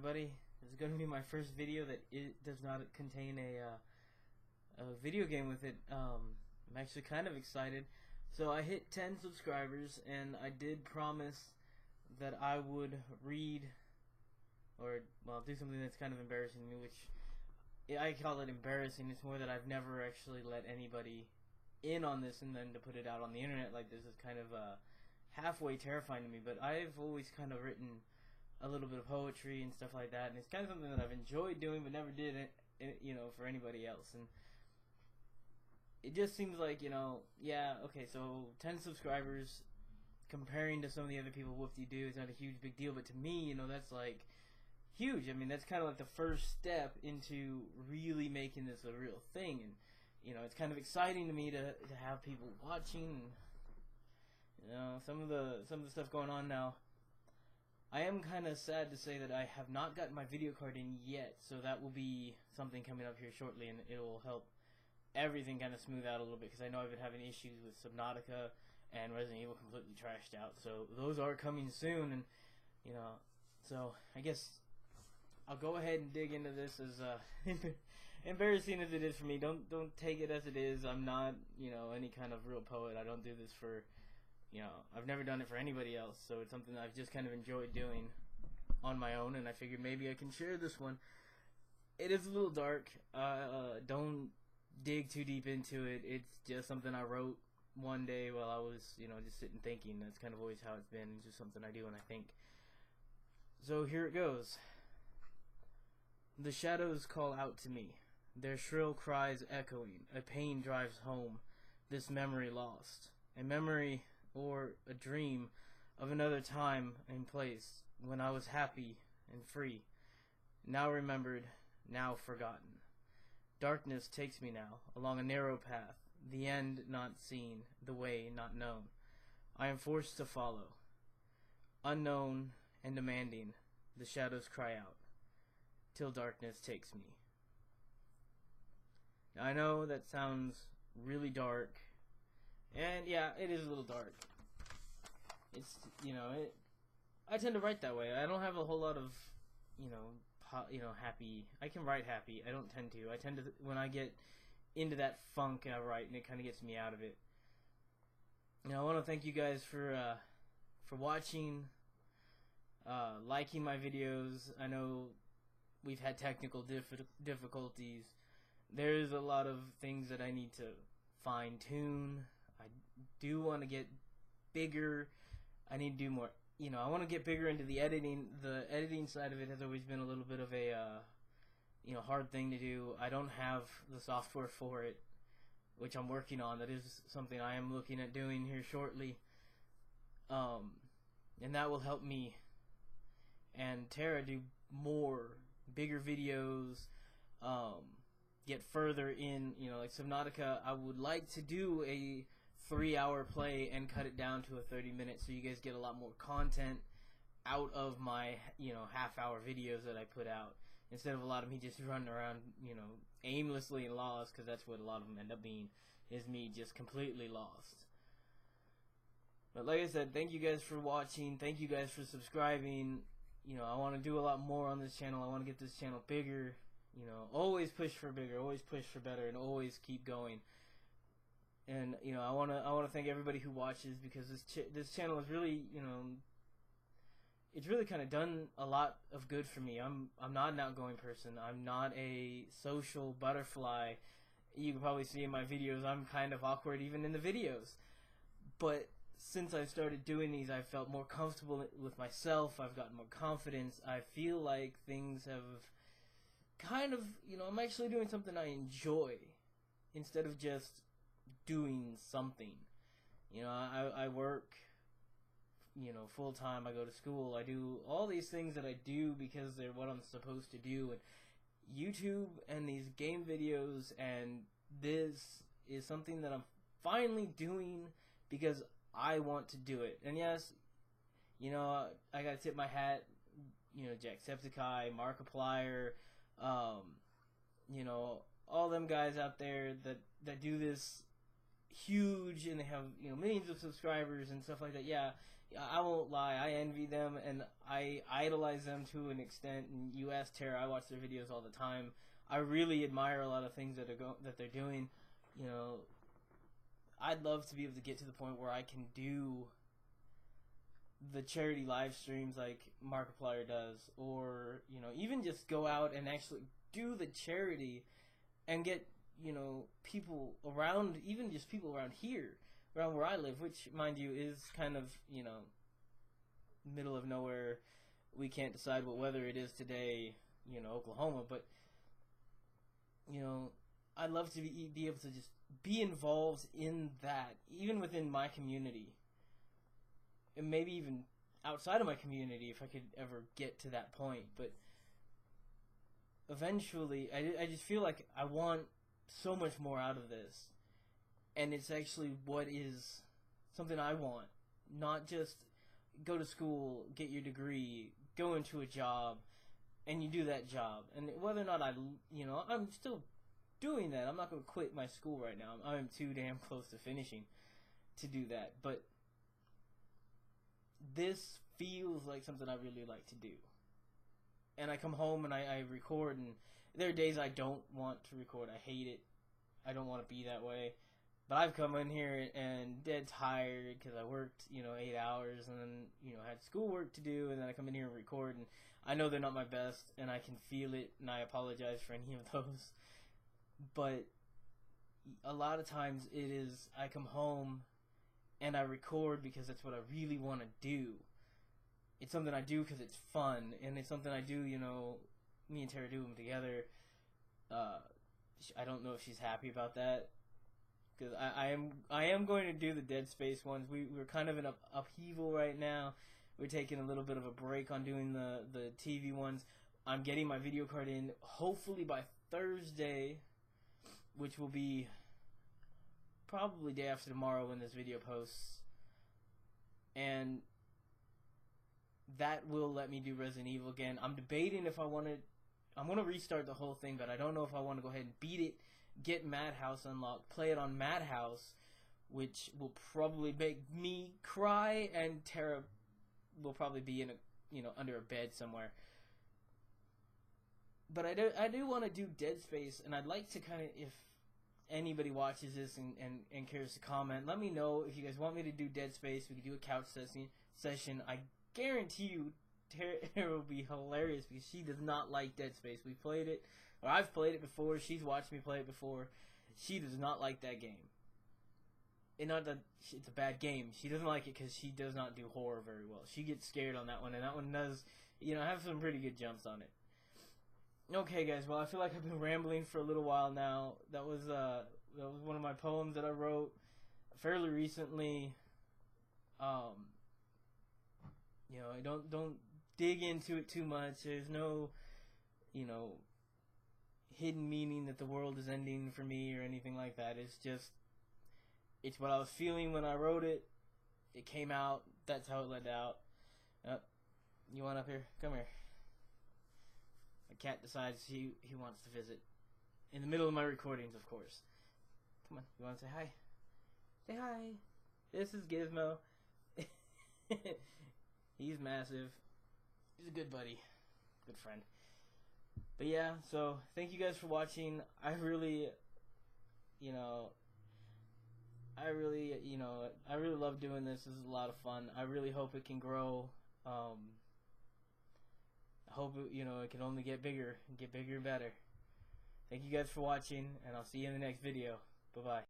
everybody. This is going to be my first video that it does not contain a video game with it. I'm actually kind of excited. So I hit 10 subscribers, and I did promise that I would read, or, well, do something that's kind of embarrassing to me, which I call it embarrassing. It's more that I've never actually let anybody in on this, and then to put it out on the internet like this is kind of halfway terrifying to me. But I've always kind of written a little bit of poetry and stuff like that, and it's kind of something that I've enjoyed doing but never did it, for anybody else. And it just seems like, yeah, okay, so 10 subscribers comparing to some of the other people whoop-de-doo is not a huge big deal, but to me, that's like huge. I mean, that's kind of like the first step into really making this a real thing. And it's kind of exciting to me to have people watching, and some of the stuff going on now. I am kind of sad to say that I have not gotten my video card in yet, so that will be something coming up here shortly, and it will help everything kind of smooth out a little bit, because I know I've been having issues with Subnautica and Resident Evil completely trashed out. So those are coming soon, and so I guess I'll go ahead and dig into this. As embarrassing as it is for me, don't take it as it is. I'm not any kind of real poet. I don't do this for I've never done it for anybody else, so it's something that I've just kind of enjoyed doing on my own, and I figured maybe I can share this one. It is a little dark. Don't dig too deep into it. It's just something I wrote one day while I was just sitting thinking. That's kind of always how it's been. It's just something I do when I think. So here it goes. The shadows call out to me, their shrill cries echoing. A pain drives home this memory lost, a memory or a dream of another time and place when I was happy and free, now remembered, now forgotten. Darkness takes me now along a narrow path, the end not seen, the way not known. I am forced to follow, unknown and demanding. The shadows cry out till darkness takes me. Now, I know that sounds really dark, and yeah, it is a little dark. It's I tend to write that way. I don't have a whole lot of happy. I can write happy. I don't tend to. I tend to, when I get into that funk, I write, and it kind of gets me out of it. I want to thank you guys for watching, liking my videos. I know we've had technical difficulties. There's a lot of things that I need to fine-tune. I do want to get bigger. I need to do more. I want to get bigger into the editing. The editing side of it has always been a little bit of a hard thing to do. I don't have the software for it, which I'm working on. That is something I am looking at doing here shortly. And that will help me and Tara do more, bigger videos, get further in, like Subnautica. I would like to do a 3-hour play and cut it down to a 30-minute, so you guys get a lot more content out of my half-hour videos that I put out, instead of a lot of me just running around aimlessly and lost, because that's what a lot of them end up being, is me just completely lost. But like I said, thank you guys for watching. Thank you guys for subscribing. I want to do a lot more on this channel. I want to get this channel bigger. Always push for bigger, always push for better, and always keep going. And I want to thank everybody who watches, because this channel is really it's really kind of done a lot of good for me. I'm not an outgoing person. I'm not a social butterfly. You can probably see in my videos I'm kind of awkward even in the videos. But since I've started doing these, I've felt more comfortable with myself. I've gotten more confidence. I feel like things have kind of, I'm actually doing something I enjoy instead of just doing something. I work, full time. I go to school. I do all these things that I do because they're what I'm supposed to do. And YouTube and these game videos and this is something that I'm finally doing because I want to do it. And yes, I gotta tip my hat, Jacksepticeye, Markiplier, all them guys out there that do this huge, and they have millions of subscribers and stuff like that. Yeah, I won't lie, I envy them and I idolize them to an extent. And you ask Tara, I watch their videos all the time. I really admire a lot of things that they're doing. You know, I'd love to be able to get to the point where I can do the charity live streams like Markiplier does, or you know, even just go out and actually do the charity and get, you know, people around, even just people around here, around where I live, which, mind you, is kind of, you know, middle of nowhere. We can't decide what weather it is today, you know, Oklahoma, but, you know, I'd love to be able to just be involved in that, even within my community, and maybe even outside of my community if I could ever get to that point. But eventually, I just feel like I want so much more out of this, and it's actually what is something I want, not just go to school, get your degree, go into a job, and you do that job, and whether or not I'm still doing that. I'm not going to quit my school right now. I'm too damn close to finishing to do that, but this feels like something I really like to do. And I come home and I record, and there are days I don't want to record. I hate it. I don't want to be that way. But I've come in here and dead tired because I worked, 8 hours, and then, had schoolwork to do, and then I come in here and record, and I know they're not my best, and I can feel it, and I apologize for any of those. But a lot of times it is, I come home and I record because that's what I really want to do. It's something I do because it's fun, and it's something I do, me and Tara do them together. I don't know if she's happy about that, because I am going to do the Dead Space ones. We're kind of in an upheaval right now. We're taking a little bit of a break on doing the TV ones. I'm getting my video card in hopefully by Thursday, which will be probably day after tomorrow when this video posts, and that will let me do Resident Evil again. I'm debating if I'm going to restart the whole thing, but I don't know if I want to go ahead and beat it, get Madhouse unlocked, play it on Madhouse, which will probably make me cry, and Tara will probably be in under a bed somewhere. But I do want to do Dead Space, and I'd like to kind of, if anybody watches this and cares to comment, let me know if you guys want me to do Dead Space. We could do a couch session. I guarantee you Tara will be hilarious because she does not like Dead Space. We played it, or I've played it before. She's watched me play it before. She does not like that game. And not that it's a bad game. She doesn't like it because she does not do horror very well. She gets scared on that one, and that one does, have some pretty good jumps on it. Okay, guys. Well, I feel like I've been rambling for a little while now. That was one of my poems that I wrote fairly recently. Don't dig into it too much. There's no, hidden meaning that the world is ending for me or anything like that. It's what I was feeling when I wrote it. It came out. That's how it let out. You want up here? Come here. My cat decides he wants to visit. In the middle of my recordings, of course. Come on, you want to say hi? Say hi. This is Gizmo. He's massive. He's a good buddy. Good friend. But yeah, so thank you guys for watching. I really love doing this. This is a lot of fun. I really hope it can grow. I hope it can only get bigger and better. Thank you guys for watching, and I'll see you in the next video. Bye-bye.